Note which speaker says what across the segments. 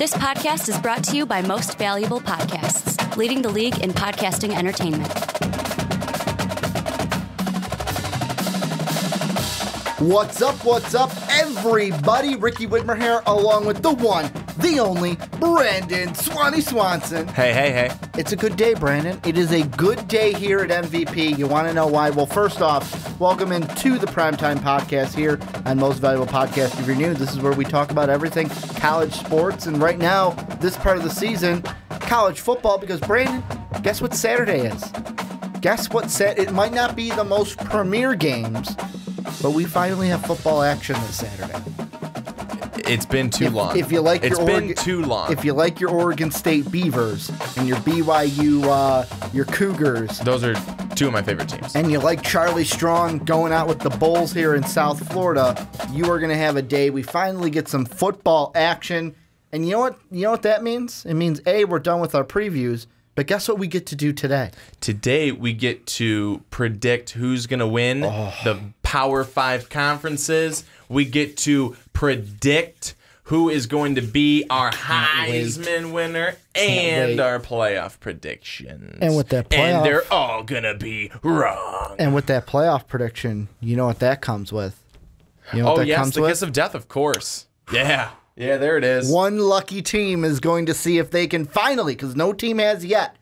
Speaker 1: This podcast is brought to you by Most Valuable Podcasts, leading the league in podcasting entertainment.
Speaker 2: What's up, everybody? Ricky Widmer here, along with the one, the only, Brandon Swanson.
Speaker 3: Hey.
Speaker 2: It's a good day, Brandon. It is a good day here at MVP. You want to know why? Well, first off, welcome into the Primetime Podcast here on Most Valuable Podcast. If you're new, this is where we talk about everything college sports. And right now, this part of the season, college football, because Brandon, guess what Saturday is? It might not be the most premier games, but we finally have football action this Saturday.
Speaker 3: It's been too long.
Speaker 2: If you like
Speaker 3: it's been too long.
Speaker 2: If you like your Oregon State Beavers and your BYU, your Cougars.
Speaker 3: Those are two of my favorite teams.
Speaker 2: And you like Charlie Strong going out with the Bulls here in South Florida, you are going to have a day. We finally get some football action. And you know what? You know what that means? It means, A, we're done with our previews. But guess what we get to do today?
Speaker 3: Today, we get to predict who's going to win the Power 5 conferences. We get to predict who is going to be our Heisman winner and our playoff predictions.
Speaker 2: And with that playoff...
Speaker 3: And they're all going to be wrong.
Speaker 2: And with that playoff prediction, you know what that comes with? You know what that comes
Speaker 3: the
Speaker 2: with?
Speaker 3: kiss of death, of course. Yeah. Yeah, there it is.
Speaker 2: One lucky team is going to see if they can finally, because no team has yet,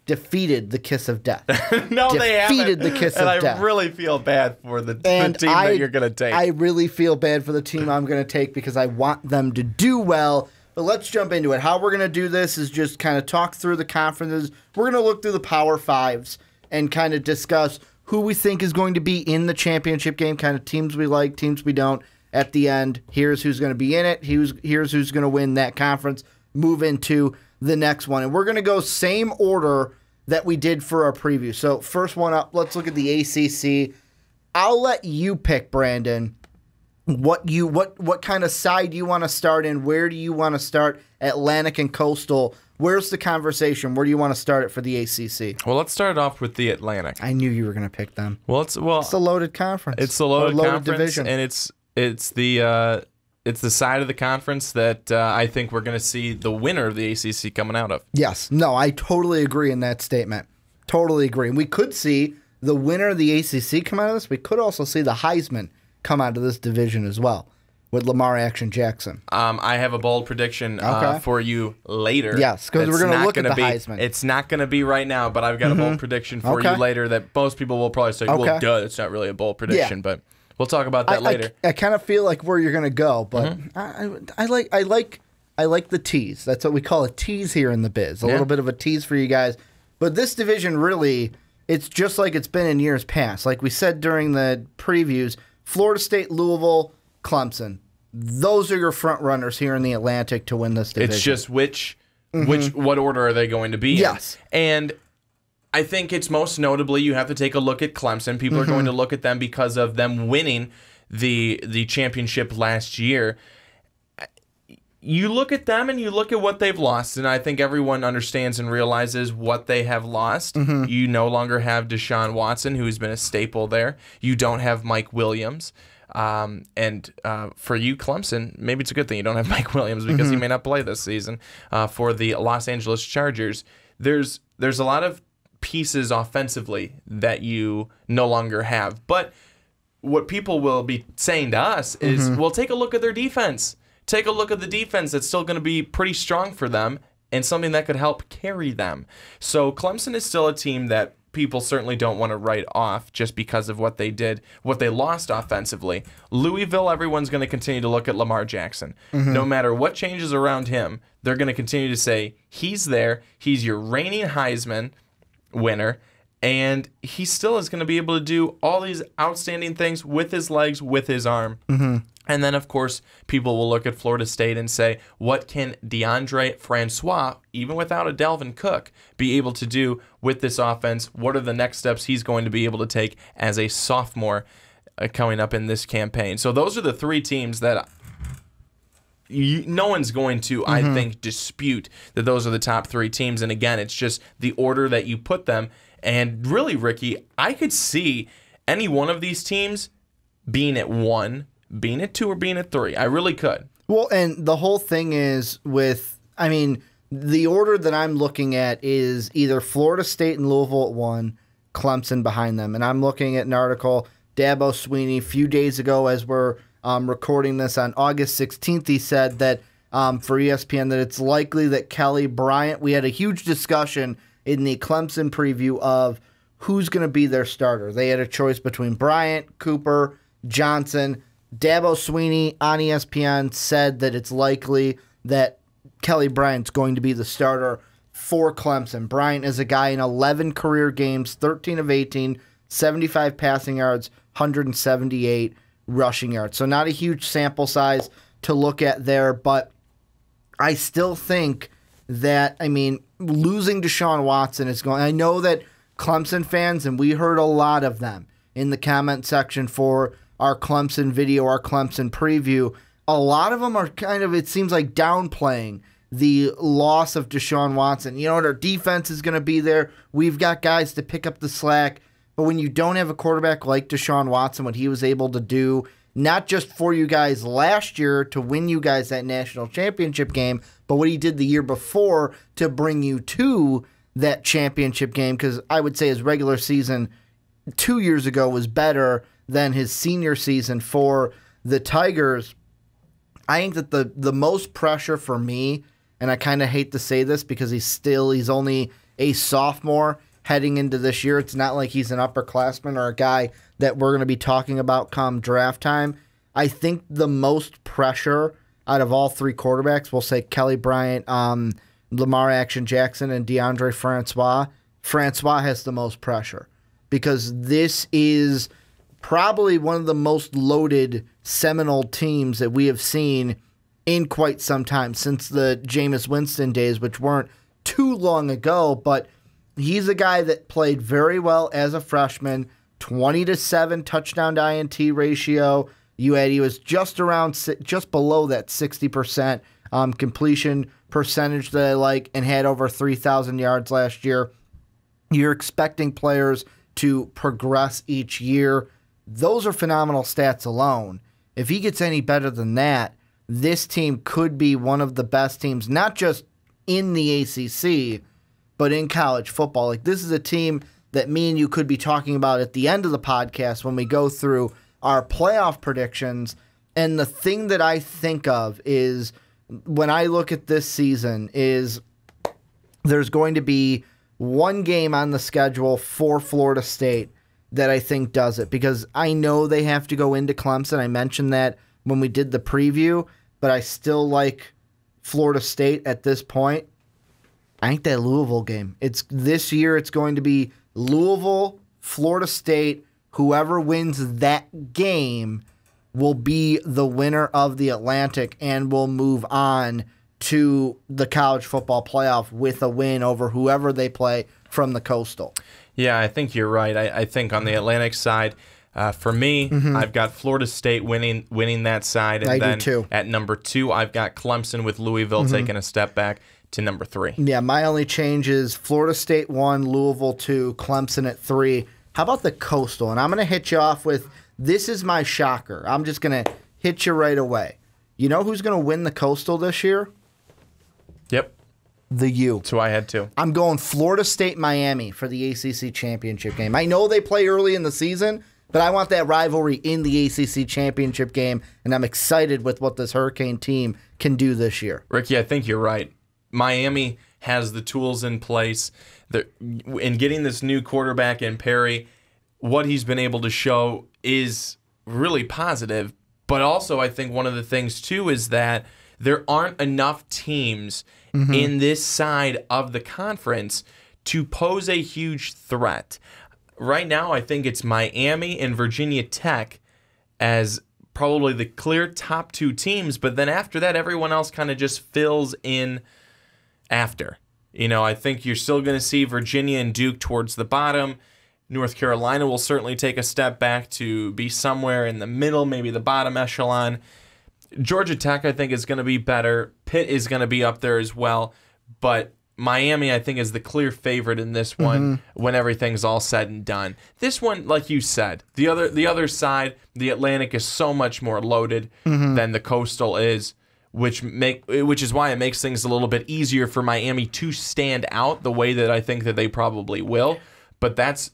Speaker 2: defeated the kiss of death.
Speaker 3: No, they haven't.
Speaker 2: Defeated the kiss of death.
Speaker 3: And I really feel bad for the team that you're going to take.
Speaker 2: I really feel bad for the team I'm going to take because I want them to do well. But let's jump into it. How we're going to do this is just kind of talk through the conferences. We're going to look through the Power Fives and kind of discuss who we think is going to be in the championship game, kind of teams we like, teams we don't. At the end, here's who's going to be in it. Here's who's going to win that conference. Move into the next one. And we're going to go same order that we did for our preview. So first one up, let's look at the ACC. I'll let you pick, Brandon, what kind of side you want to start in. Where do you want to start? Atlantic and Coastal. Where's the conversation? Where do you want to start it for the ACC?
Speaker 3: Well, let's start off with the Atlantic.
Speaker 2: I knew you were going to pick them.
Speaker 3: Well, it's
Speaker 2: a loaded conference.
Speaker 3: It's a loaded conference,
Speaker 2: division.
Speaker 3: And it's the side of the conference that I think we're going to see the winner of the ACC coming out of.
Speaker 2: Yes. No, I totally agree in that statement. Totally agree. And we could see the winner of the ACC come out of this. We could also see the Heisman come out of this division as well with Lamar Action Jackson.
Speaker 3: I have a bold prediction for you later.
Speaker 2: Yes, because we're going to look at the Heisman.
Speaker 3: It's not going to be right now, but I've got a bold prediction for you later that most people will probably say, well, duh, it's not really a bold prediction, but... We'll talk about that later.
Speaker 2: I kind of feel like where you're going to go, but I like the tease. That's what we call a tease here in the biz. A little bit of a tease for you guys. But this division really, it's just like it's been in years past. Like we said during the previews, Florida State, Louisville, Clemson. Those are your front runners here in the Atlantic to win this division.
Speaker 3: It's just what order are they going to be in?
Speaker 2: Yes.
Speaker 3: And I think it's most notably you have to take a look at Clemson. People are going to look at them because of them winning the championship last year. You look at them and you look at what they've lost, and I think everyone understands and realizes what they have lost. You no longer have Deshaun Watson, who's been a staple there. You don't have Mike Williams. And for you, Clemson, maybe it's a good thing you don't have Mike Williams because he may not play this season. For the Los Angeles Chargers, there's a lot of pieces offensively that you no longer have. But what people will be saying to us is, well, take a look at their defense. Take a look at the defense that's still going to be pretty strong for them and something that could help carry them. So Clemson is still a team that people certainly don't want to write off just because of what they did, what they lost offensively. Louisville, everyone's going to continue to look at Lamar Jackson. No matter what changes around him, they're going to continue to say, he's there, he's your reigning Heisman winner, and he still is going to be able to do all these outstanding things with his legs, with his arm. And then, of course, people will look at Florida State and say, what can DeAndre Francois, even without a Dalvin Cook, be able to do with this offense? What are the next steps he's going to be able to take as a sophomore coming up in this campaign? So those are the three teams that no one's going to, I think, dispute that those are the top three teams. And again, it's just the order that you put them. And really, Ricky, I could see any one of these teams being at 1, being at 2, or being at 3. I really could.
Speaker 2: Well, and the whole thing is with I mean, the order that I'm looking at is either Florida State and Louisville at 1, Clemson behind them. And I'm looking at an article, Dabo Swinney, a few days ago as we're recording this on August 16th, he said that for ESPN that it's likely that Kelly Bryant, we had a huge discussion in the Clemson preview of who's going to be their starter. They had a choice between Bryant, Cooper, Johnson. Dabo Swinney on ESPN said that it's likely that Kelly Bryant's going to be the starter for Clemson. Bryant is a guy in 11 career games, 13 of 18, 75 passing yards, 178 rushing yards. So not a huge sample size to look at there, but I still think that, I mean, losing Deshaun Watson is going... I know that Clemson fans, and we heard a lot of them in the comment section for our Clemson video, our Clemson preview, a lot of them are kind of, it seems like, downplaying the loss of Deshaun Watson. You know what, our defense is going to be there. We've got guys to pick up the slack. But when you don't have a quarterback like Deshaun Watson, what he was able to do, not just for you guys last year to win you guys that national championship game, but what he did the year before to bring you to that championship game, because I would say his regular season 2 years ago was better than his senior season for the Tigers. I think that the most pressure for me, and I kind of hate to say this because he's only a sophomore heading into this year. It's not like he's an upperclassman or a guy that we're going to be talking about come draft time. I think the most pressure out of all three quarterbacks, we'll say Kelly Bryant, Lamar Action Jackson, and DeAndre Francois. Francois has the most pressure because this is probably one of the most loaded Seminole teams that we have seen in quite some time, since the Jameis Winston days, which weren't too long ago, but he's a guy that played very well as a freshman, 20-7 touchdown to INT ratio. He was just below that 60% completion percentage that I like, and had over 3,000 yards last year. You're expecting players to progress each year. Those are phenomenal stats alone. If he gets any better than that, this team could be one of the best teams, not just in the ACC, but in college football. Like, this is a team that me and you could be talking about at the end of the podcast when we go through our playoff predictions. And the thing that I think of is, when I look at this season, is there's going to be one game on the schedule for Florida State that I think does it, because I know they have to go into Clemson. I mentioned that when we did the preview, but I still like Florida State at this point. I think that Louisville game, this year it's going to be Louisville, Florida State. Whoever wins that game will be the winner of the Atlantic and will move on to the college football playoff with a win over whoever they play from the Coastal.
Speaker 3: Yeah, I think you're right. I think on the Atlantic side, for me, I've got Florida State winning that side. And
Speaker 2: I
Speaker 3: then
Speaker 2: do too.
Speaker 3: At number 2, I've got Clemson with Louisville taking a step back to number 3.
Speaker 2: Yeah, my only change is Florida State 1, Louisville 2, Clemson at 3. How about the Coastal? And I'm going to hit you off with, this is my shocker. I'm just going to hit you right away. You know who's going to win the Coastal this year?
Speaker 3: Yep.
Speaker 2: The U.
Speaker 3: That's who I had too.
Speaker 2: I'm going Florida State Miami for the ACC championship game. I know they play early in the season, but I want that rivalry in the ACC championship game, and I'm excited with what this Hurricane team can do this year.
Speaker 3: Ricky, I think you're right. Miami has the tools in place. In getting this new quarterback in Perry, what he's been able to show is really positive. But also, I think one of the things, too, is that there aren't enough teams in this side of the conference to pose a huge threat. Right now, I think it's Miami and Virginia Tech as probably the clear top 2 teams. But then after that, everyone else kind of just fills in after. You know, I think you're still going to see Virginia and Duke towards the bottom. North Carolina will certainly take a step back to be somewhere in the middle, maybe the bottom echelon. Georgia Tech, I think, is going to be better. Pitt is going to be up there as well. But Miami, I think, is the clear favorite in this one when everything's all said and done. This one, like you said, the other side, the Atlantic, is so much more loaded than the Coastal is. which is why it makes things a little bit easier for Miami to stand out the way that I think that they probably will. But that's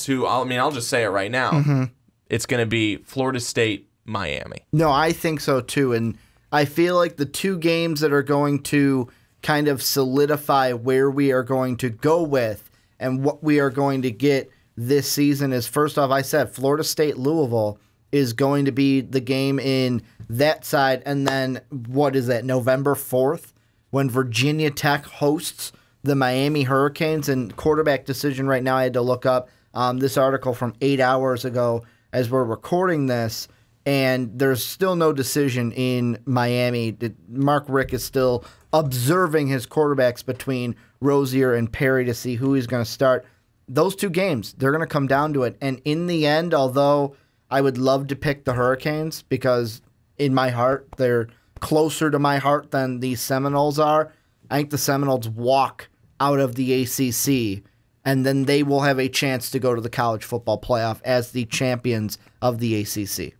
Speaker 3: who I'll just say it right now.
Speaker 2: Mm-hmm.
Speaker 3: It's going to be Florida State, Miami.
Speaker 2: No, I think so too, and I feel like the two games that are going to kind of solidify where we are going to go with and what we are going to get this season is, first off, I said Florida State Louisville is going to be the game in that side, and then what is that, November 4th, when Virginia Tech hosts the Miami Hurricanes, and quarterback decision right now, I had to look up this article from 8 hours ago as we're recording this, and there's still no decision in Miami. Mark Richt is still observing his quarterbacks between Rozier and Perry to see who he's going to start. Those two games, they're going to come down to it. And in the end, although I would love to pick the Hurricanes because in my heart, they're closer to my heart than the Seminoles are, I think the Seminoles walk out of the ACC, and then they will have a chance to go to the college football playoff as the champions of the ACC.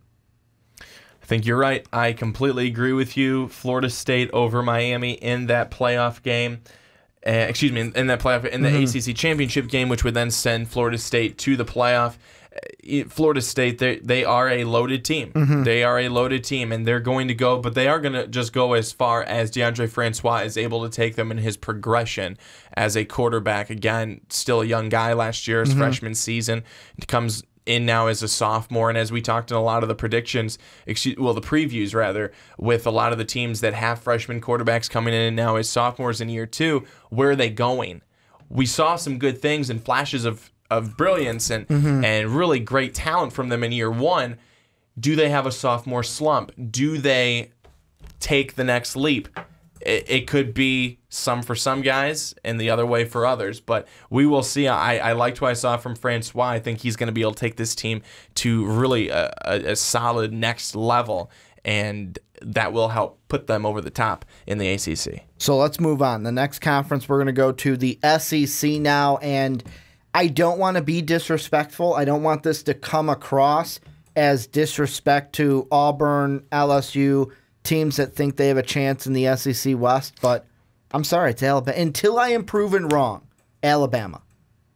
Speaker 3: I think you're right. I completely agree with you. Florida State over Miami in that playoff game. In that playoff, in the ACC championship game, which would then send Florida State to the playoff. Florida State, they are a loaded team. They are a loaded team, and they're going to go, but they are going to just go as far as DeAndre Francois is able to take them in his progression as a quarterback. Again, still a young guy last year, his freshman season. He comes in now as a sophomore, and as we talked in a lot of the predictions, the previews rather, with a lot of the teams that have freshman quarterbacks coming in now as sophomores in year two, where are they going? We saw some good things and flashes of brilliance and really great talent from them in year one. Do they have a sophomore slump? Do they take the next leap? It could be some for some guys and the other way for others, but we will see. I liked what I saw from Francois. I think he's going to be able to take this team to really a solid next level, and that will help put them over the top in the ACC.
Speaker 2: So let's move on. The next conference we're going to go to the SEC now, and I don't want to be disrespectful. I don't want this to come across as disrespect to Auburn, LSU, teams that think they have a chance in the SEC West, but I'm sorry, it's Alabama. Until I am proven wrong, Alabama.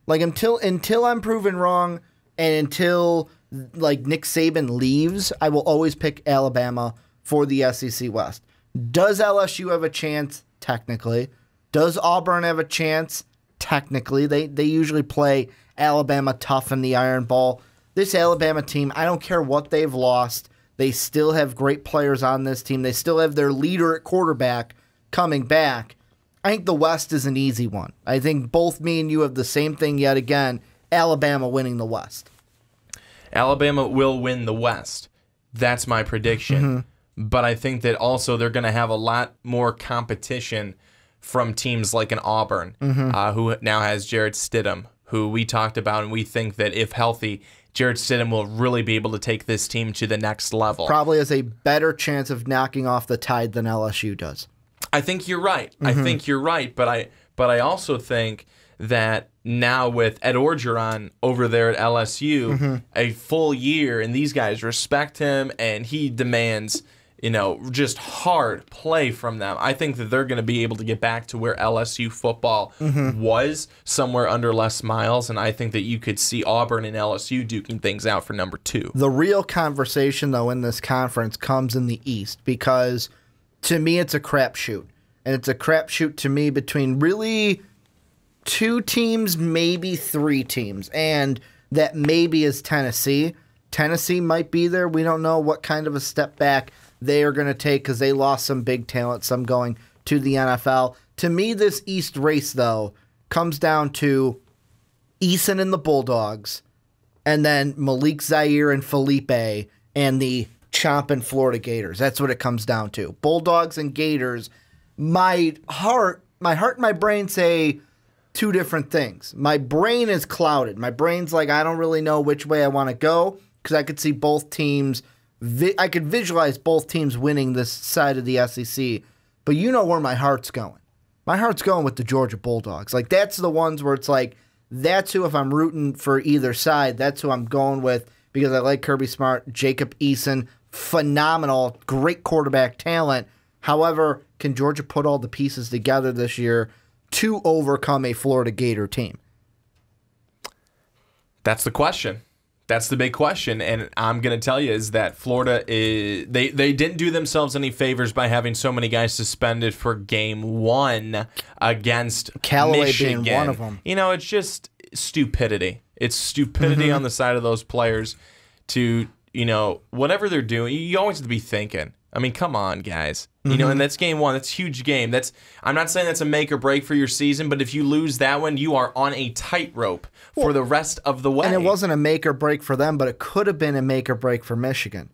Speaker 2: Like until I'm proven wrong and until like Nick Saban leaves, I will always pick Alabama for the SEC West. Does LSU have a chance? Technically. Does Auburn have a chance? Technically. They usually play Alabama tough in the Iron Bowl. This Alabama team, I don't care what they've lost. They still have great players on this team. They still have their leader at quarterback coming back. I think the West is an easy one. I think both me and you have the same thing yet again, Alabama winning the West.
Speaker 3: Alabama will win the West. That's my prediction. But I think that also they're going to have a lot more competition from teams like an Auburn, who now has Jarrett Stidham, who we talked about, and we think that if healthy, Jarrett Stidham will really be able to take this team to the next level.
Speaker 2: Probably has a better chance of knocking off the Tide than LSU does.
Speaker 3: I think you're right. I think you're right, but I also think that now with Ed Orgeron over there at LSU, a full year, and these guys respect him, and he demands, just hard play from them. I think that they're going to be able to get back to where LSU football was, somewhere under Les Miles, and I think that you could see Auburn and LSU duking things out for number 2.
Speaker 2: The real conversation, though, in this conference comes in the East because, to me, it's a crapshoot. And it's a crapshoot to me between really 2 teams, maybe 3 teams, and that maybe is Tennessee. Tennessee might be there. We don't know what kind of a step back they are going to take because they lost some big talent, some going to the NFL. To me, this East race, though, comes down to Eason and the Bulldogs, and then Malik Zaire and Felipe and the chomping Florida Gators. That's what it comes down to. Bulldogs and Gators. My heart and my brain say 2 different things. My brain is clouded. My brain's like, I don't really know which way I want to go because I could see both teams. I could visualize both teams winning this side of the SEC. But you know where my heart's going. My heart's going with the Georgia Bulldogs. Like, that's the ones where it's like, that's who, if I'm rooting for either side, that's who I'm going with because I like Kirby Smart, Jacob Eason, phenomenal, great quarterback talent. However, can Georgia put all the pieces together this year to overcome a Florida Gator team?
Speaker 3: That's the question. That's the big question, and I'm going to tell you is that Florida they didn't do themselves any favors by having so many guys suspended for game 1 against
Speaker 2: Callaway
Speaker 3: Michigan.
Speaker 2: being one of them.
Speaker 3: You know, it's just stupidity. It's stupidity on the side of those players to, you know, whatever they're doing. You always have to be thinking. I mean, come on, guys. You know, and that's game 1. That's a huge game. I'm not saying that's a make or break for your season, but if you lose that one, you are on a tightrope for the rest of the way.
Speaker 2: And it wasn't a make or break for them, but it could have been a make or break for Michigan.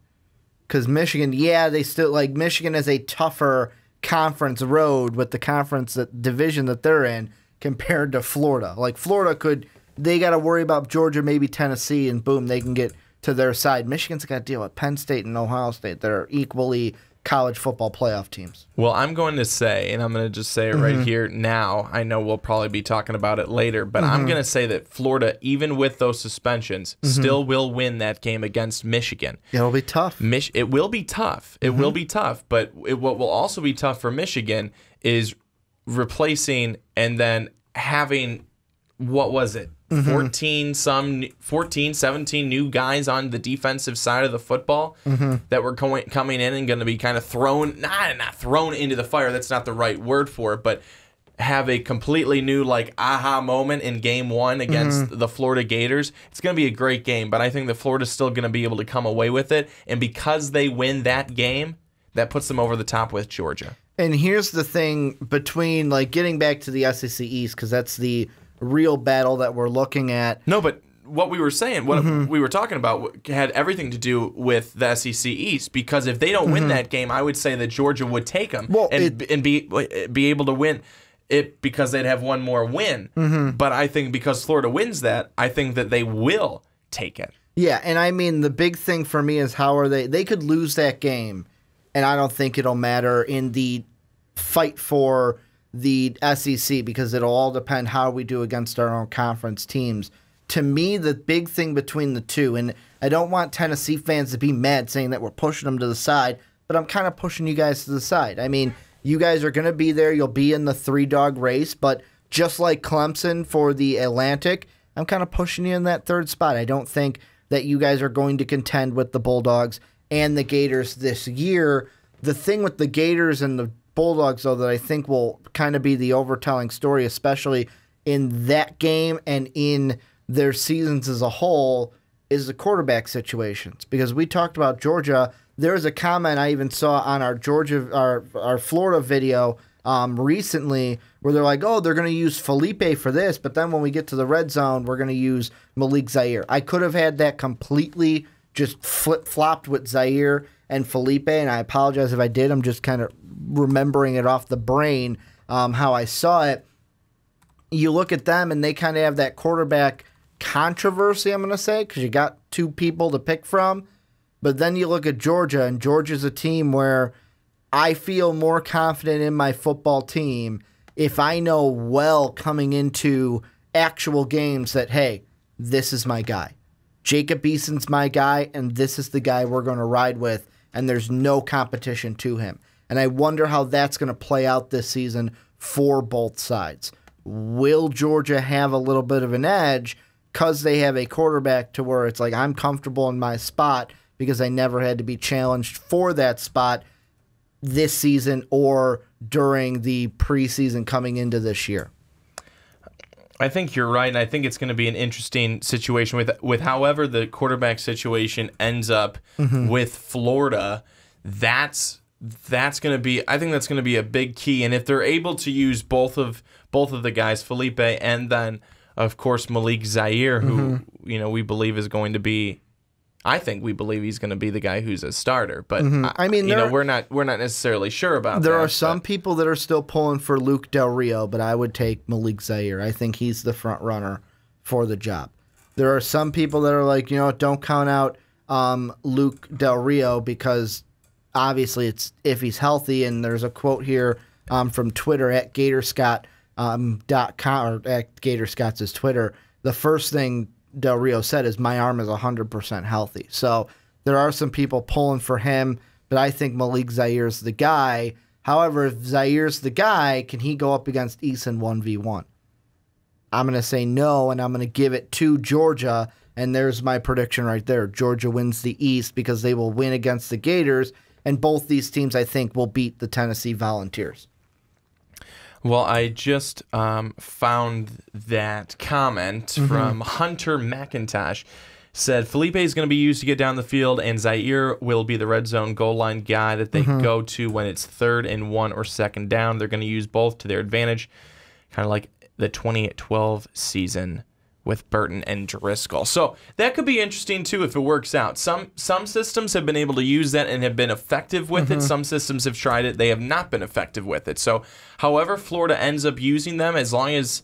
Speaker 2: Because Michigan, they still, like, Michigan is a tougher conference road with the conference division that they're in compared to Florida. Like, Florida they got to worry about Georgia, maybe Tennessee, and boom, they can get to their side. Michigan's got to deal with Penn State and Ohio State. They're equally college football playoff teams.
Speaker 3: Well, I'm going to say, and I'm going to just say it right here now. I know we'll probably be talking about it later, but I'm going to say that Florida, even with those suspensions, still will win that game against Michigan.
Speaker 2: It'll be tough.
Speaker 3: It will be tough. It will be tough, but what will also be tough for Michigan is replacing and then having, what was it? 17 new guys on the defensive side of the football that were coming in and going to be kind of thrown, not thrown into the fire. That's not the right word for it, but have a completely new like aha moment in game 1 against the Florida Gators. It's going to be a great game, but I think that Florida's still going to be able to come away with it. And because they win that game, that puts them over the top with Georgia.
Speaker 2: And here's the thing between, like, getting back to the SEC East, because that's the real battle that we're looking at.
Speaker 3: No, but what we were saying, what we were talking about, had everything to do with the SEC East. Because if they don't win that game, I would say that Georgia would take them and be able to win it because they'd have one more win. But I think because Florida wins that, I think that they will take it.
Speaker 2: Yeah, and I mean the big thing for me is how are they could lose that game, and I don't think it'll matter in the fight for the SEC because it'll all depend how we do against our own conference teams. To me, the big thing between the two, and I don't want Tennessee fans to be mad saying that we're pushing them to the side, but I'm kind of pushing you guys to the side. I mean, you guys are going to be there. You'll be in the 3-dog race, but just like Clemson for the Atlantic, I'm kind of pushing you in that 3rd spot. I don't think that you guys are going to contend with the Bulldogs and the Gators this year. The thing with the Gators and the Bulldogs, though, that I think will kind of be the overtelling story, especially in that game and in their seasons as a whole, is the quarterback situations. Because we talked about Georgia. There was a comment I even saw on our Florida video recently where they're like, oh, they're going to use Felipe for this, but then when we get to the red zone, we're going to use Malik Zaire. I could have had that completely just flip-flopped with Zaire and Felipe, and I apologize if I did. I'm just kind of remembering it off the brain how I saw it. You look at them, and they kind of have that quarterback controversy, I'm going to say, because you got 2 people to pick from. But then you look at Georgia, and Georgia's a team where I feel more confident in my football team if I know well coming into actual games that, hey, this is my guy. Jacob Eason's my guy, and this is the guy we're going to ride with, and there's no competition to him. And I wonder how that's going to play out this season for both sides. Will Georgia have a little bit of an edge because they have a quarterback to where it's like, I'm comfortable in my spot because I never had to be challenged for that spot this season or during the preseason coming into this year?
Speaker 3: I think you're right, and I think it's going to be an interesting situation with however the quarterback situation ends up with Florida. That's going to be, I think that's going to be a big key. And if they're able to use both of the guys, Felipe and then of course Malik Zaire, who we believe is going to be, I think we believe he's going to be the guy who's a starter. But I mean, we're not necessarily sure about that.
Speaker 2: There are some people that are still pulling for Luke Del Rio, but I would take Malik Zaire. I think he's the front runner for the job. There are some people that are like, don't count out Luke Del Rio because obviously it's if he's healthy. And there's a quote here from Twitter at GatorScott.com or at GatorScott's is Twitter. The first thing Del Rio said is my arm is 100% healthy. So there are some people pulling for him, but I think Malik Zaire is the guy. However, if Zaire's the guy, can he go up against Eason 1v1? I'm going to say no, and I'm going to give it to Georgia, and there's my prediction right there. Georgia wins the East because they will win against the Gators, and both these teams, I think, will beat the Tennessee Volunteers.
Speaker 3: Well, I just found that comment from Hunter McIntosh. Said Felipe is going to be used to get down the field, and Zaire will be the red zone goal line guy that they go to when it's 3rd and 1 or 2nd down. They're going to use both to their advantage, kind of like the 2012 season with Burton and Driscoll. So that could be interesting, too, if it works out. Some systems have been able to use that and have been effective with it. Some systems have tried it. They have not been effective with it. So however Florida ends up using them, as long as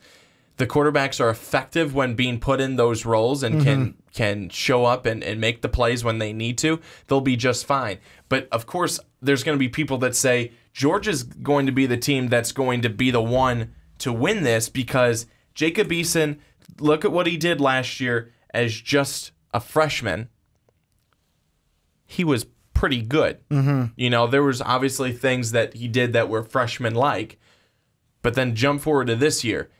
Speaker 3: the quarterbacks are effective when being put in those roles and can show up and make the plays when they need to, they'll be just fine. But, of course, there's going to be people that say Georgia's going to be the team that's going to be the one to win this because Jacob Eason, look at what he did last year as just a freshman. He was pretty good. You know, there was obviously things that he did that were freshman-like, but then jump forward to this year.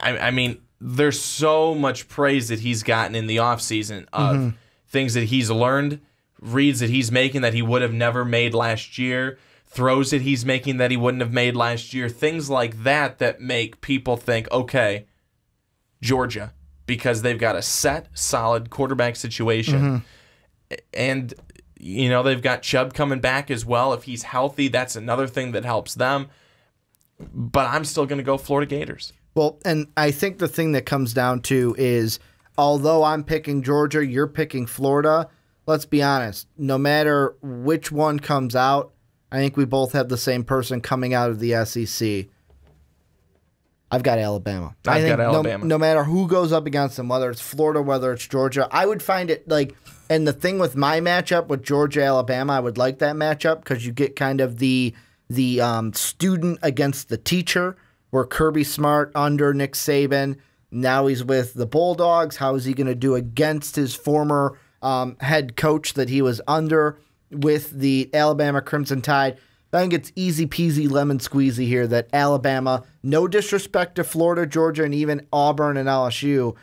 Speaker 3: I mean, there's so much praise that he's gotten in the offseason of things that he's learned, reads that he's making that he would have never made last year, throws that he's making that he wouldn't have made last year, things like that that make people think, okay, Georgia, because they've got a set, solid quarterback situation. And, you know, they've got Chubb coming back as well. If he's healthy, that's another thing that helps them. But I'm still going to go Florida Gators.
Speaker 2: Well, and I think the thing that comes down to is, although I'm picking Georgia, you're picking Florida, let's be honest, no matter which one comes out, I think we both have the same person coming out of the SEC. I've got Alabama.
Speaker 3: I've got Alabama.
Speaker 2: No matter who goes up against them, whether it's Florida, whether it's Georgia, I would find it like, and the thing with my matchup with Georgia, Alabama, I would like that matchup because you get kind of the student against the teacher, where Kirby Smart under Nick Saban. Now he's with the Bulldogs. How is he going to do against his former head coach that he was under with the Alabama Crimson Tide? I think it's easy peasy lemon squeezy here that Alabama, no disrespect to Florida, Georgia, and even Auburn and LSU,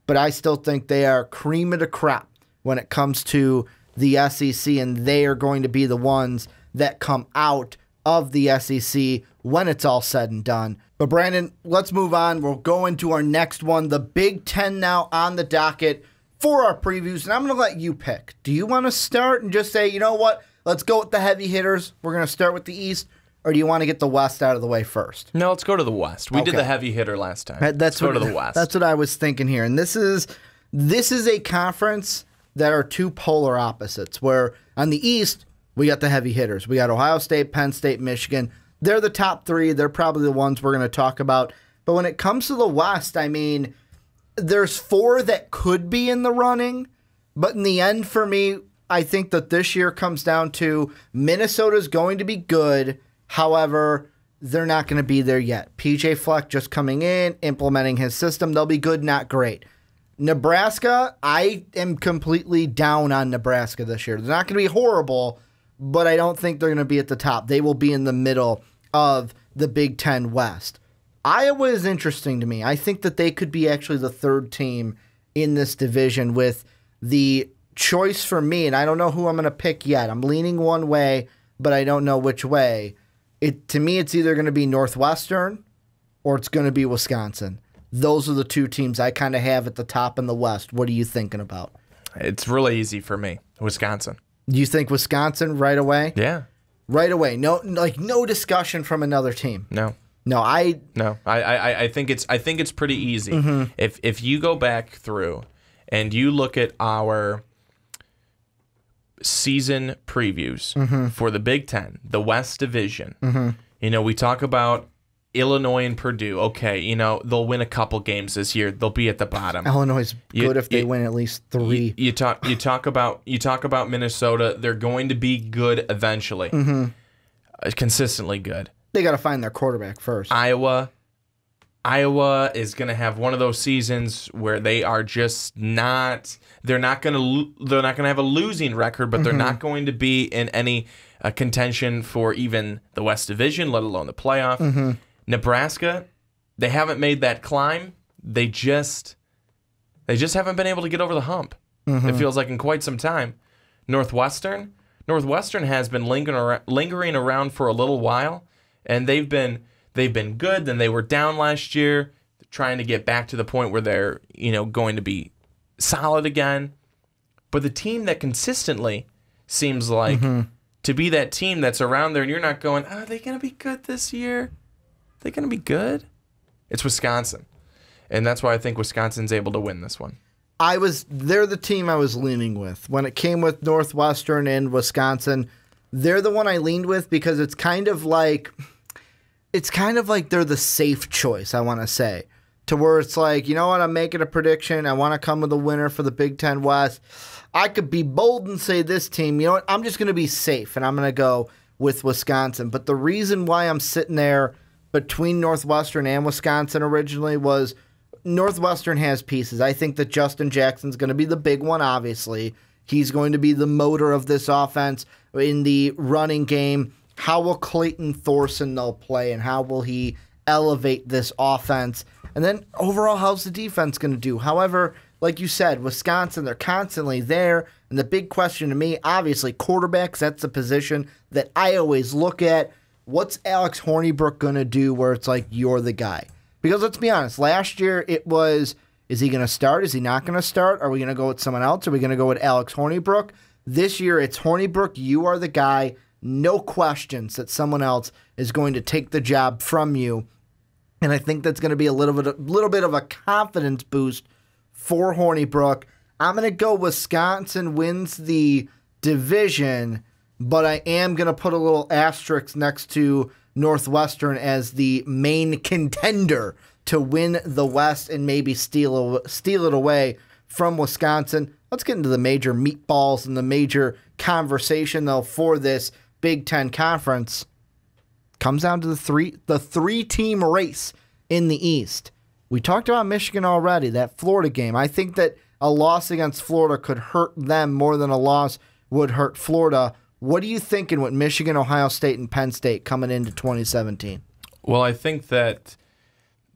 Speaker 2: but I still think they are cream of the crop when it comes to the SEC, and they are going to be the ones that come out of the SEC when it's all said and done. But Brandon, let's move on. We'll go into our next one, the Big Ten now on the docket for our previews, and I'm going to let you pick. Do you want to start and just say, you know what, let's go with the heavy hitters. We're going to start with the East, or do you want to get the West out of the way first?
Speaker 3: No, let's go to the West. We did the heavy hitter last time.
Speaker 2: Let's
Speaker 3: go to the West.
Speaker 2: That's what I was thinking here. And this is a conference that are two polar opposites, where on the East, we got the heavy hitters. We got Ohio State, Penn State, Michigan. They're the top three. They're probably the ones we're going to talk about. But when it comes to the West, I mean, there's four that could be in the running. But in the end, for me, I think that this year comes down to Minnesota's going to be good. However, they're not going to be there yet. PJ Fleck just coming in, implementing his system. They'll be good, not great. Nebraska, I am completely down on Nebraska this year. They're not going to be horrible, but I don't think they're going to be at the top. They will be in the middle of the Big Ten West. Iowa is interesting to me. I think that they could be actually the third team in this division with the choice for me, and I don't know who I'm going to pick yet. I'm leaning one way, but I don't know which way. To me, it's either going to be Northwestern or it's going to be Wisconsin. Those are the two teams I kind of have at the top in the West. What are you thinking about?
Speaker 3: It's really easy for me. Wisconsin.
Speaker 2: Do you think Wisconsin right away?
Speaker 3: Yeah.
Speaker 2: Right away. No discussion from another team.
Speaker 3: No.
Speaker 2: I
Speaker 3: think it's pretty easy. If you go back through and you look at our season previews for the Big Ten, the West Division, you know, we talk about Illinois and Purdue. Okay, you know, they'll win a couple games this year. They'll be at the bottom.
Speaker 2: Illinois is good if they win at least 3.
Speaker 3: You talk about Minnesota. They're going to be good eventually. Consistently good.
Speaker 2: They got to find their quarterback first.
Speaker 3: Iowa is going to have one of those seasons where they are just not. They're not going to have a losing record, but they're not going to be in any contention for even the West Division, let alone the playoff. Nebraska, they haven't made that climb. They just haven't been able to get over the hump. It feels like in quite some time. Northwestern has been lingering around for a little while, and they've been good. Then they were down last year, trying to get back to the point where they're going to be solid again. But the team that consistently seems like to be that team that's around there, and you're not going, are they going to be good this year? Are they going to be good? It's Wisconsin. And that's why I think Wisconsin's able to win this one.
Speaker 2: They're the team I was leaning with. When it came with Northwestern and Wisconsin, they're the one I leaned with because it's kind of like they're the safe choice, I want to say. To where it's like, you know what, I'm making a prediction. I want to come with a winner for the Big Ten West. I could be bold and say this team, you know what, I'm just going to be safe, and I'm going to go with Wisconsin. But the reason why I'm sitting there between Northwestern and Wisconsin originally was Northwestern has pieces. I think that Justin Jackson's going to be the big one, obviously. He's going to be the motor of this offense in the running game. How will Clayton Thorson, though, play, and how will he elevate this offense? And then overall, how's the defense going to do? However, like you said, Wisconsin, they're constantly there. And the big question to me, obviously, quarterbacks, that's the position that I always look at. What's Alex Hornibrook going to do where it's like you're the guy? Because let's be honest, last year it was, is he going to start? Is he not going to start? Are we going to go with someone else? Are we going to go with Alex Hornibrook? This year it's Hornibrook, you are the guy. No questions that someone else is going to take the job from you. And I think that's going to be a little bit of a confidence boost for Hornibrook. I'm going to go Wisconsin wins the division, but I am going to put a little asterisk next to Northwestern as the main contender to win the West and maybe steal it away from Wisconsin. Let's get into the major meatballs and the major conversation, though, for this Big Ten Conference. Comes down to the three-team race in the East. We talked about Michigan already, that Florida game. I think that a loss against Florida could hurt them more than a loss would hurt Florida. What are you thinking with Michigan, Ohio State, and Penn State coming into 2017?
Speaker 3: Well, I think that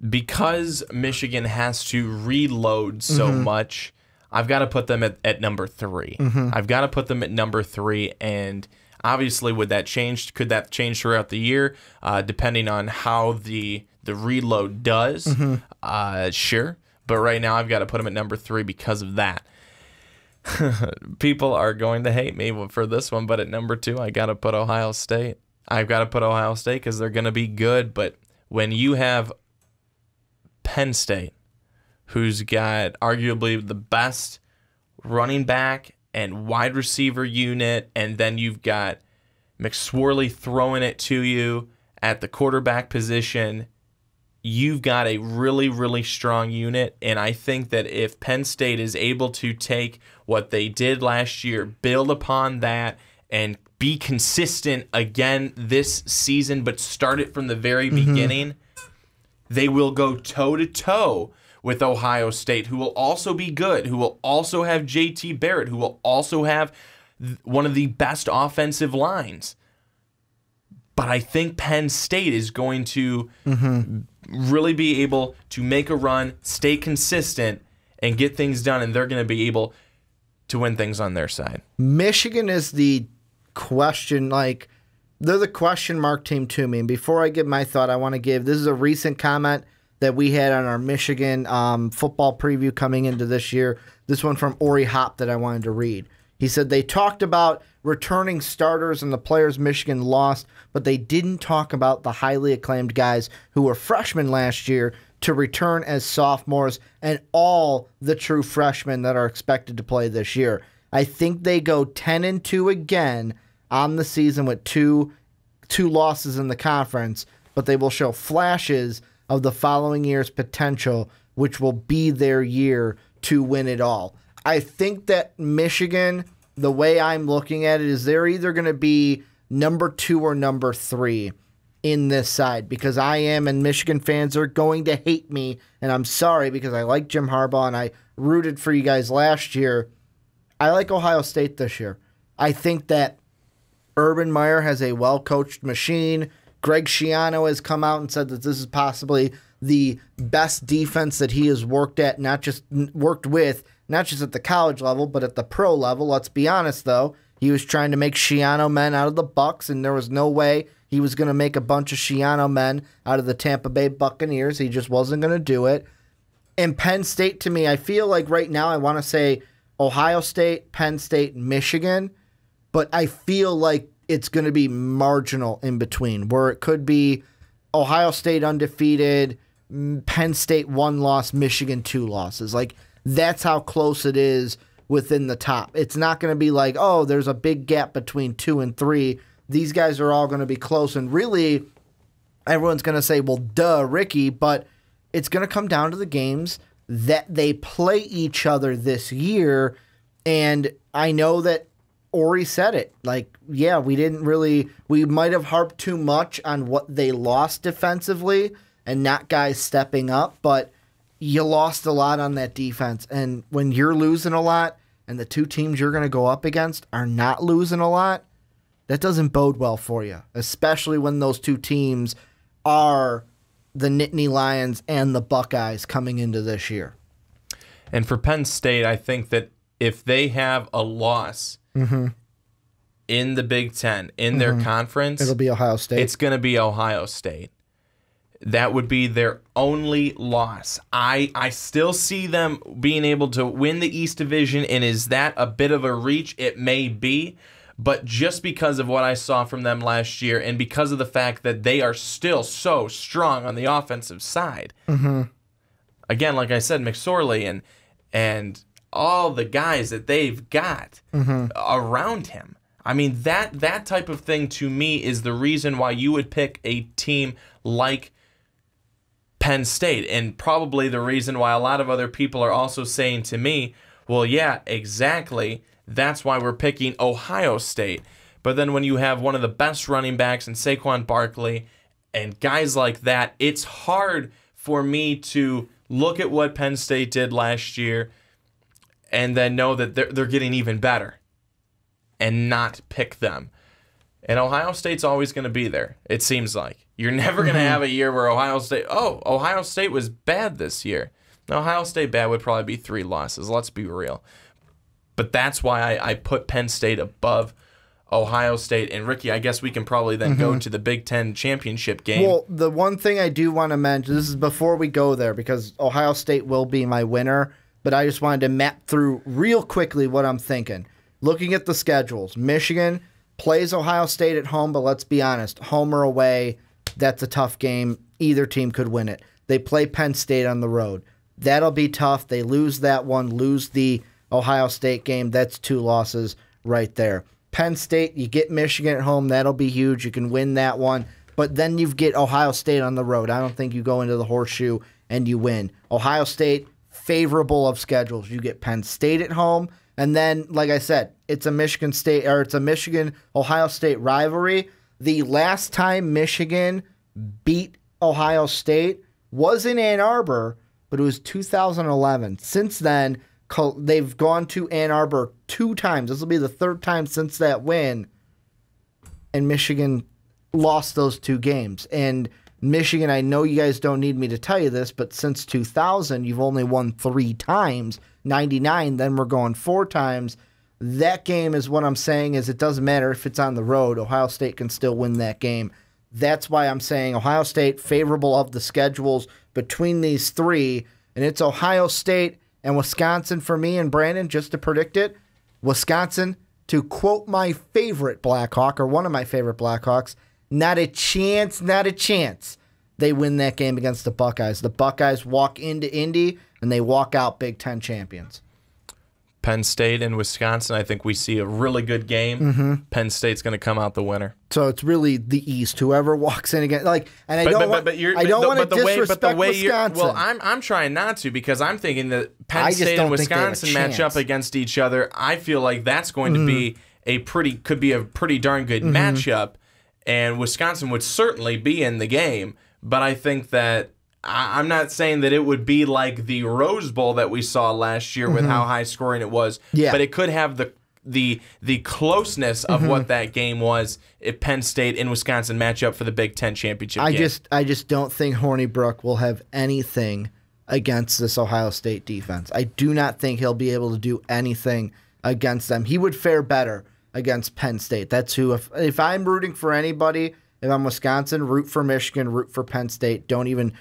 Speaker 3: because Michigan has to reload so much, I've got to put them at number 3. I've got to put them at number 3, and obviously, would that change? Could that change throughout the year, depending on how the reload does? Sure, but right now I've got to put them at number 3 because of that. People are going to hate me for this one, but at number 2, I got to put Ohio State. I've got to put Ohio State because they're going to be good, but when you have Penn State, who's got arguably the best running back and wide receiver unit, and then you've got McSorley throwing it to you at the quarterback position, you've got a really, really strong unit. And I think that if Penn State is able to take what they did last year, build upon that, and be consistent again this season, but start it from the very beginning, they will go toe-to-toe with Ohio State, who will also be good, who will also have J.T. Barrett, who will also have one of the best offensive lines. But I think Penn State is going to really be able to make a run, stay consistent, and get things done, and they're going to be able to win things on their side.
Speaker 2: Michigan is the question, they're the question mark team to me. And before I give my thought, I want to give, this is a recent comment that we had on our Michigan football preview coming into this year. This one from Ori Hop that I wanted to read. He said, they talked about returning starters and the players Michigan lost, but they didn't talk about the highly acclaimed guys who were freshmen last year to return as sophomores and all the true freshmen that are expected to play this year. I think they go 10-2 again on the season with two losses in the conference, but they will show flashes of the following year's potential, which will be their year to win it all. I think that Michigan, the way I'm looking at it, is they're either going to be number 2 or number 3 in this side, because I am, and Michigan fans are going to hate me, and I'm sorry because I like Jim Harbaugh and I rooted for you guys last year. I like Ohio State this year. I think that Urban Meyer has a well-coached machine. Greg Schiano has come out and said that this is possibly the best defense that he has worked with, not just at the college level, but at the pro level. Let's be honest, though. He was trying to make Schiano men out of the Bucks, and there was no way he was going to make a bunch of Schiano men out of the Tampa Bay Buccaneers. He just wasn't going to do it. And Penn State, to me, I feel like right now I want to say Ohio State, Penn State, Michigan, but I feel like it's going to be marginal in between, where it could be Ohio State undefeated, Penn State 1 loss, Michigan 2 losses. Like, that's how close it is within the top. It's not going to be like, oh, there's a big gap between 2 and 3. These guys are all going to be close. And really, everyone's going to say, well, duh, Ricky, but it's going to come down to the games that they play each other this year. And I know that Ori said it. Like, yeah, we might have harped too much on what they lost defensively and not guys stepping up, but you lost a lot on that defense. And when you're losing a lot and the two teams you're going to go up against are not losing a lot, that doesn't bode well for you, especially when those two teams are the Nittany Lions and the Buckeyes coming into this year.
Speaker 3: And for Penn State, I think that if they have a loss in the Big Ten, in their conference,
Speaker 2: it'll be Ohio State.
Speaker 3: It's going to be Ohio State. That would be their only loss. I still see them being able to win the East Division, and is that a bit of a reach? It may be, but just because of what I saw from them last year and because of the fact that they are still so strong on the offensive side. Again, like I said, McSorley and all the guys that they've got around him. I mean, that type of thing to me is the reason why you would pick a team like Penn State, and probably the reason why a lot of other people are also saying to me, well, yeah, exactly. That's why we're picking Ohio State. But then when you have one of the best running backs in Saquon Barkley and guys like that, it's hard for me to look at what Penn State did last year and then know that they're getting even better and not pick them. And Ohio State's always going to be there, it seems like. You're never going to have a year where Ohio State was bad this year. Now, Ohio State bad would probably be 3 losses. Let's be real. But that's why I put Penn State above Ohio State. And, Ricky, I guess we can probably then go to the Big Ten championship game.
Speaker 2: Well, the one thing I do want to mention, this is before we go there, because Ohio State will be my winner, but I just wanted to map through real quickly what I'm thinking. Looking at the schedules, Michigan plays Ohio State at home, but let's be honest, home or away, that's a tough game. Either team could win it. They play Penn State on the road. That'll be tough. They lose that one, lose the Ohio State game. That's 2 losses right there. Penn State, you get Michigan at home. That'll be huge. You can win that one. But then you get Ohio State on the road. I don't think you go into the Horseshoe and you win. Ohio State, favorable of schedules. You get Penn State at home. And then, like I said, it's a Michigan-Ohio State rivalry. The last time Michigan beat Ohio State was in Ann Arbor, but it was 2011. Since then, they've gone to Ann Arbor 2 times. This will be the 3rd time since that win, and Michigan lost those 2 games. And Michigan, I know you guys don't need me to tell you this, but since 2000, you've only won 3 times. 99, then we're going 4 times. That game is what I'm saying is it doesn't matter if it's on the road. Ohio State can still win that game. That's why I'm saying Ohio State favorable of the schedules between these 3. And it's Ohio State and Wisconsin for me and Brandon, just to predict it. Wisconsin, to quote my favorite Blackhawk, or one of my favorite Blackhawks, not a chance, not a chance they win that game against the Buckeyes. The Buckeyes walk into Indy, and they walk out Big Ten champions.
Speaker 3: Penn State and Wisconsin, I think we see a really good game. Penn State's going to come out the winner.
Speaker 2: So it's really the East. Whoever walks in again, I don't want to disrespect Wisconsin.
Speaker 3: Well, I'm trying not to, because I'm thinking that Penn State and Wisconsin match up against each other. I feel like that's going to be could be a pretty darn good matchup, and Wisconsin would certainly be in the game. But I think that I'm not saying that it would be like the Rose Bowl that we saw last year with how high scoring it was, but it could have the closeness of what that game was if Penn State and Wisconsin match up for the Big Ten championship game.
Speaker 2: I just don't think Hornibrook will have anything against this Ohio State defense. I do not think he'll be able to do anything against them. He would fare better against Penn State. That's who, if I'm rooting for anybody, if I'm Wisconsin, root for Michigan, root for Penn State. Don't even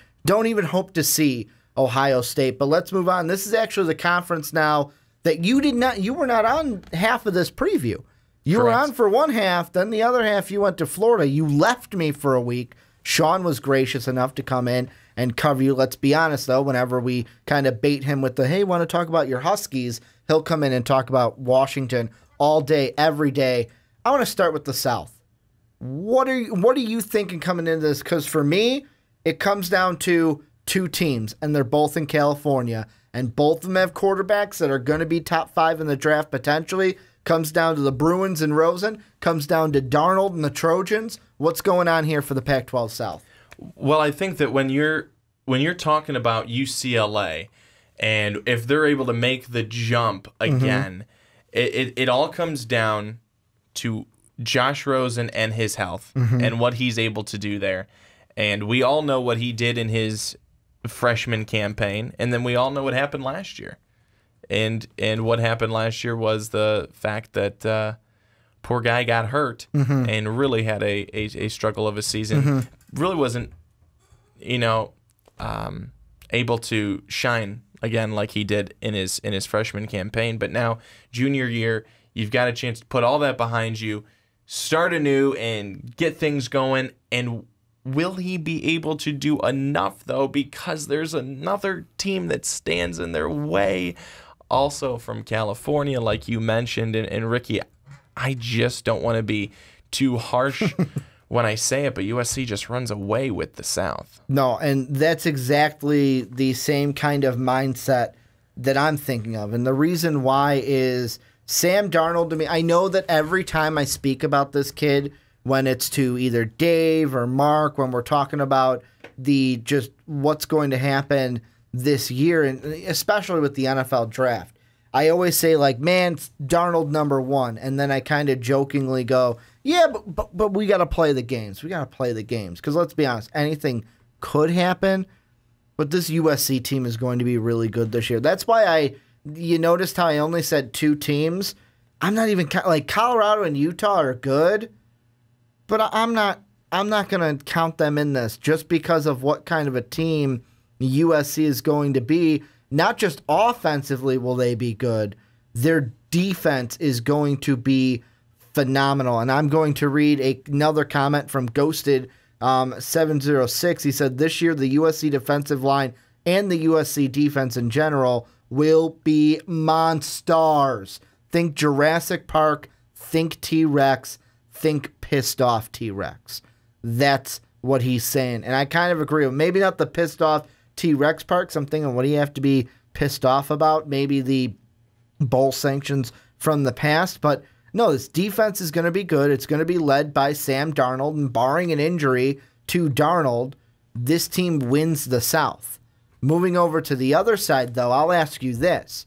Speaker 2: hope to see Ohio State. But let's move on. This is actually the conference now that you were not on half of this preview. You were on for one half, then the other half you went to Florida. You left me for a week. Sean was gracious enough to come in and cover you. Let's be honest, though, whenever we kind of bait him with the, hey, want to talk about your Huskies, he'll come in and talk about Washington all day, every day. I want to start with the South. What are you thinking coming into this? Because for me, it comes down to two teams, and they're both in California, and both of them have quarterbacks that are going to be top 5 in the draft potentially. Comes down to the Bruins and Rosen. Comes down to Darnold and the Trojans. What's going on here for the Pac-12 South?
Speaker 3: Well, I think that when you're talking about UCLA, and if they're able to make the jump again, it all comes down to Josh Rosen and his health and what he's able to do there. And we all know what he did in his freshman campaign, and then we all know what happened last year. And what happened last year was the fact that poor guy got hurt and really had a struggle of a season. Really wasn't, able to shine again like he did in his freshman campaign. But now, junior year, you've got a chance to put all that behind you, start anew, and get things going. And will he be able to do enough, though? Because there's another team that stands in their way, also from California, like you mentioned. And Ricky, I just don't want to be too harsh when I say it, but USC just runs away with the South. No,
Speaker 2: and that's exactly the same kind of mindset that I'm thinking of. And the reason why is Sam Darnold to me, I know that every time I speak about this kid, when it's to either Dave or Mark, when we're talking about the just what's going to happen this year, and especially with the NFL draft, I always say, like, man, Darnold number 1. And then I kind of jokingly go, yeah, but we got to play the games. We got to play the games. Because let's be honest, anything could happen. But this USC team is going to be really good this year. That's why you noticed how I only said 2 teams. I'm not even, like, Colorado and Utah are good. But I'm not going to count them in this just because of what kind of a team USC is going to be. Not just offensively will they be good, their defense is going to be phenomenal. And I'm going to read another comment from Ghosted 706. He said, this year the USC defensive line and the USC defense in general will be monsters. Think Jurassic Park, think T-Rex, think pissed off T-Rex. That's what he's saying. And I kind of agree with maybe not the pissed off T-Rex parks. I'm thinking, what do you have to be pissed off about? Maybe the bowl sanctions from the past. But no, this defense is going to be good. It's going to be led by Sam Darnold. And barring an injury to Darnold, this team wins the South. Moving over to the other side, though, I'll ask you this.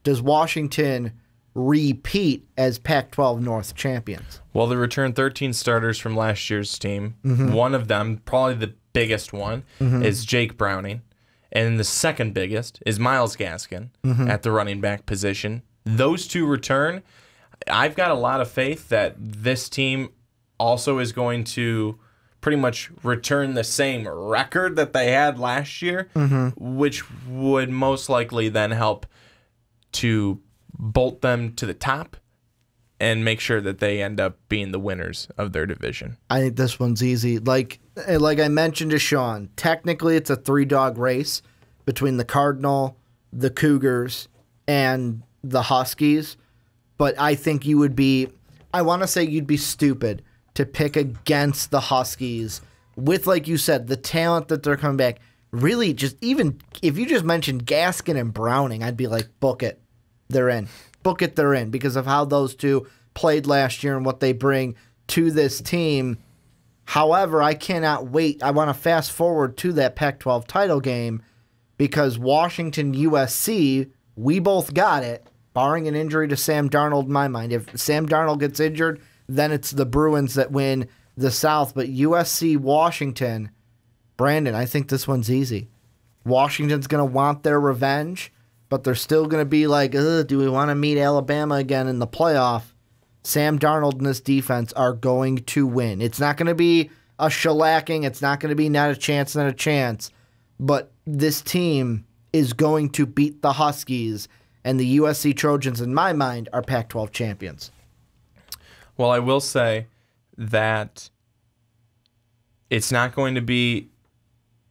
Speaker 2: Does Washington repeat as Pac-12 North champions?
Speaker 3: Well, they returned 13 starters from last year's team. One of them, probably the biggest one, is Jake Browning. And the second biggest is Myles Gaskin at the running back position. Those 2 return. I've got a lot of faith that this team also is going to pretty much return the same record that they had last year, which would most likely then help to bolt them to the top and make sure that they end up being the winners of their division.
Speaker 2: I think this one's easy. Like I mentioned to Sean, technically it's a 3-dog race between the Cardinal, the Cougars, and the Huskies. But I think you would be, I want to say you'd be stupid to pick against the Huskies with, like you said, the talent that they're coming back. Really, just even if you just mentioned Gaskin and Browning, I'd be like, book it. They're in. Book it, they're in, because of how those 2 played last year and what they bring to this team. However, I cannot wait. I want to fast forward to that Pac-12 title game because Washington, USC, we both got it. barring an injury to Sam Darnold in my mind. If Sam Darnold gets injured, then it's the Bruins that win the South. But USC, Washington, Brandon, I think this one's easy. Washington's going to want their revenge, but they're still going to be like, ugh, do we want to meet Alabama again in the playoff? Sam Darnold and this defense are going to win. It's not going to be a shellacking. It's not going to be not a chance, not a chance. But this team is going to beat the Huskies, and the USC Trojans, in my mind, are Pac-12 champions.
Speaker 3: Well, I will say that it's not going to be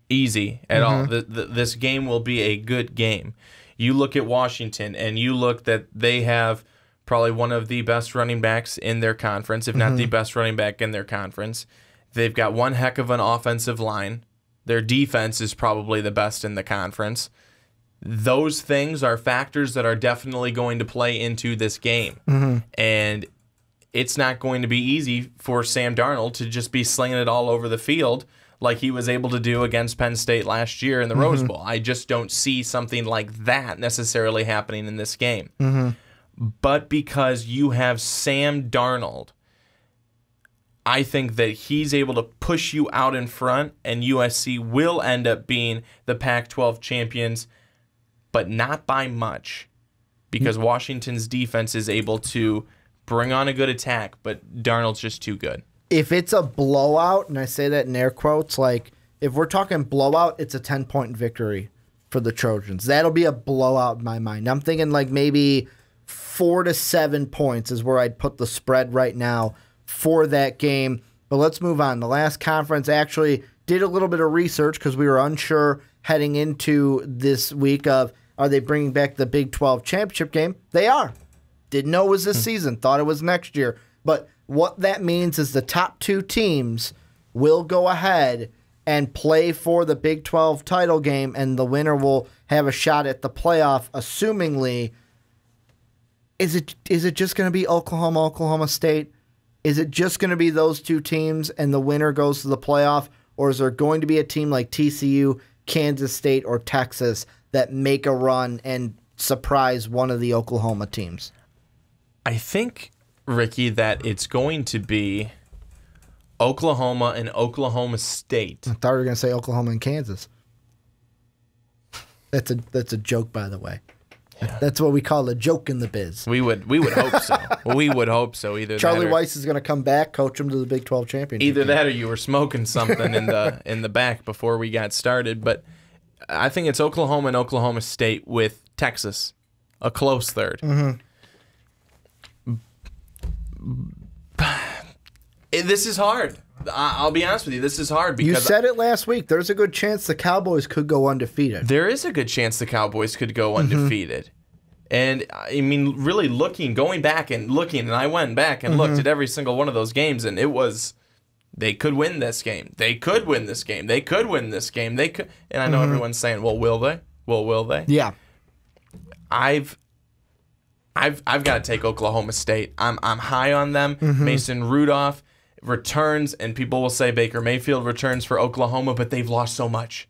Speaker 3: easy at all. This game will be a good game. You look at Washington, and you look that they have probably one of the best running backs in their conference, if not the best running back in their conference. They've got one heck of an offensive line. Their defense is probably the best in the conference. Those things are factors that are definitely going to play into this game. And it's not going to be easy for Sam Darnold to just be slinging it all over the field like he was able to do against Penn State last year in the Rose Bowl. I just don't see something like that necessarily happening in this game. But because you have Sam Darnold, I think that he's able to push you out in front, and USC will end up being the Pac-12 champions, but not by much, because Washington's defense is able to bring on a good attack, but Darnold's just too good.
Speaker 2: If it's a blowout, and I say that in air quotes, like if we're talking blowout, it's a 10-point victory for the Trojans. That'll be a blowout in my mind. I'm thinking like maybe 4 to 7 points is where I'd put the spread right now for that game. But let's move on. The last conference actually did a little bit of research because we were unsure heading into this week of, are they bringing back the Big 12 championship game? They are. Didn't know it was this season. Thought it was next year. But what that means is the top 2 teams will go ahead and play for the Big 12 title game, and the winner will have a shot at the playoff, assumingly. Is it just going to be Oklahoma, Oklahoma State? Is it just going to be those 2 teams and the winner goes to the playoff? Or is there going to be a team like TCU, Kansas State, or Texas that make a run and surprise one of the Oklahoma teams?
Speaker 3: I think, Ricky, that it's going to be Oklahoma and Oklahoma State.
Speaker 2: I thought we were going to say Oklahoma and Kansas. That's a joke, by the way. Yeah. That's what we call a joke in the biz.
Speaker 3: We would hope so. We would hope so. Either
Speaker 2: Charlie Weiss is going to come back, coach him to the Big 12 championship.
Speaker 3: Either that, or you were smoking something in the back before we got started. But I think it's Oklahoma and Oklahoma State with Texas, a close third. This is hard. I'll be honest with you. This is hard because
Speaker 2: you said it last week. There's a good chance the Cowboys could go undefeated.
Speaker 3: There is a good chance the Cowboys could go undefeated. And I mean, really going back and looking, and I went back and looked at every single one of those games, and it was, they could win this game. They could win this game. They could win this game. They could. And I know everyone's saying, well, will they? Well, will they?
Speaker 2: Yeah.
Speaker 3: I've got to take Oklahoma State. I'm high on them. Mason Rudolph returns, and people will say Baker Mayfield returns for Oklahoma, but they've lost so much.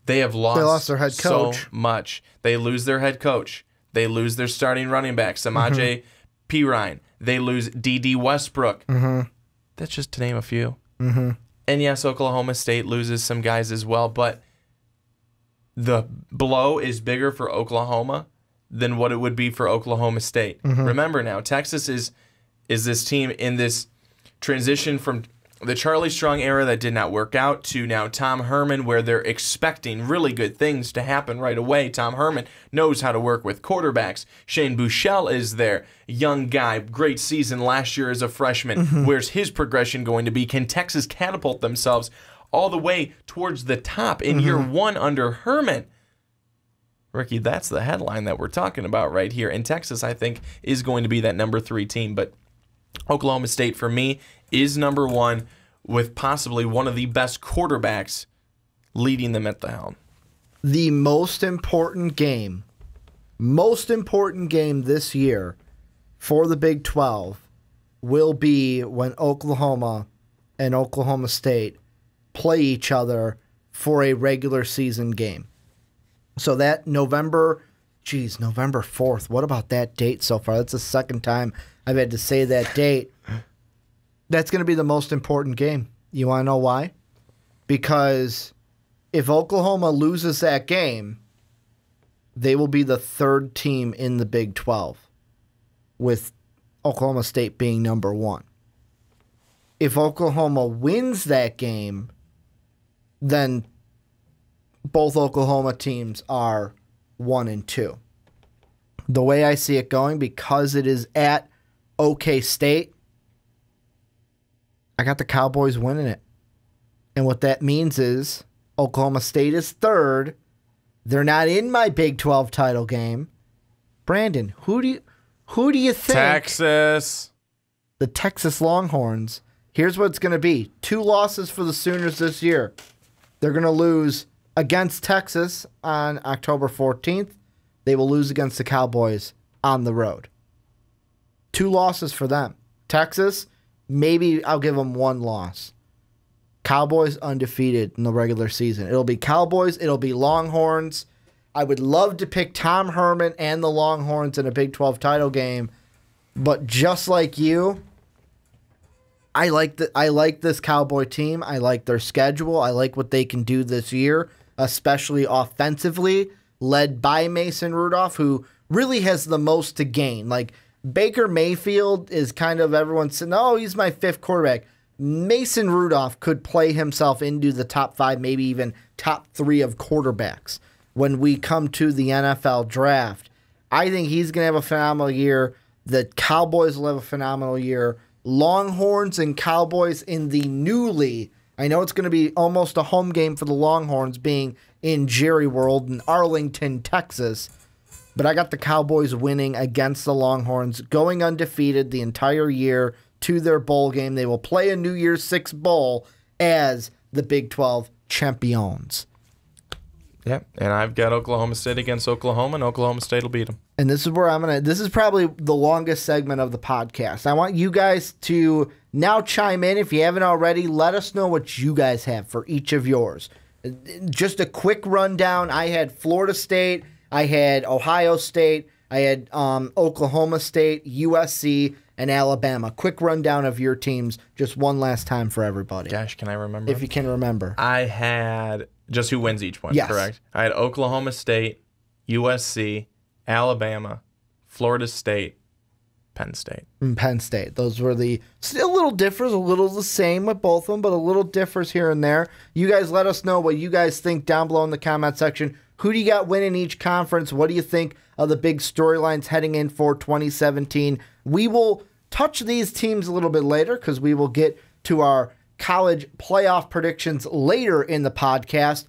Speaker 3: They lost
Speaker 2: their head coach.
Speaker 3: So much. They lose their head coach. They lose their starting running back, Samaje Perine. They lose D.D. Westbrook. That's just to name a few. And yes, Oklahoma State loses some guys as well, but the blow is bigger for Oklahoma than what it would be for Oklahoma State. Remember now, Texas is this team in this transition from the Charlie Strong era that did not work out to now Tom Herman, where they're expecting really good things to happen right away. Tom Herman knows how to work with quarterbacks. Shane Buechele is there. Young guy, great season last year as a freshman. Where's his progression going to be? Can Texas catapult themselves all the way towards the top in year 1 under Herman? Ricky, that's the headline that we're talking about right here. And Texas, I think, is going to be that number 3 team. But Oklahoma State, for me, is number 1 with possibly one of the best quarterbacks leading them at the helm.
Speaker 2: The most important game this year for the Big 12 will be when Oklahoma and Oklahoma State play each other for a regular season game. So that November Geez, November 4th. What about that date so far? That's the second time I've had to say that date. That's going to be the most important game. You want to know why? Because if Oklahoma loses that game, they will be the third team in the Big 12, with Oklahoma State being number 1. If Oklahoma wins that game, then both Oklahoma teams are 1 and 2. The way I see it going, because it is at OK State, I got the Cowboys winning it. And what that means is Oklahoma State is third. They're not in my Big 12 title game. Brandon, who do you think?
Speaker 3: Texas.
Speaker 2: The Texas Longhorns. Here's what it's going to be. 2 losses for the Sooners this year. They're going to lose against Texas on October 14th. They will lose against the Cowboys on the road. 2 losses for them. Texas, maybe I'll give them 1 loss. Cowboys undefeated in the regular season. It'll be Cowboys. It'll be Longhorns. I would love to pick Tom Herman and the Longhorns in a Big 12 title game, but just like you, I like this Cowboy team. I like their schedule. I like what they can do this year, especially offensively, led by Mason Rudolph, who really has the most to gain. Like, Baker Mayfield is kind of everyone saying, oh, he's my 5th quarterback. Mason Rudolph could play himself into the top 5, maybe even top 3 of quarterbacks when we come to the NFL draft. I think he's going to have a phenomenal year. The Cowboys will have a phenomenal year. Longhorns and Cowboys in the newly, I know it's going to be almost a home game for the Longhorns being in Jerry World in Arlington, Texas. But I got the Cowboys winning against the Longhorns, going undefeated the entire year to their bowl game. They will play a New Year's Six bowl as the Big 12 champions.
Speaker 3: Yeah, and I've got Oklahoma State against Oklahoma, and Oklahoma State will beat them.
Speaker 2: And this is where this is probably the longest segment of the podcast. I want you guys to now chime in. If you haven't already, let us know what you guys have for each of yours. Just a quick rundown. I had Florida State, I had Ohio State, I had Oklahoma State, USC, and Alabama. Quick rundown of your teams, just one last time for everybody.
Speaker 3: Gosh, can I remember?
Speaker 2: If you can remember.
Speaker 3: I had just who wins each one,
Speaker 2: yes.
Speaker 3: Correct? I had Oklahoma State, USC, Alabama, Florida State, Penn State.
Speaker 2: And Penn State. Those were still a little differs, a little the same with both of them, but a little differs here and there. You guys let us know what you guys think down below in the comment section. Who do you got winning each conference? What do you think of the big storylines heading in for 2017? We will touch these teams a little bit later because we will get to our college playoff predictions later in the podcast.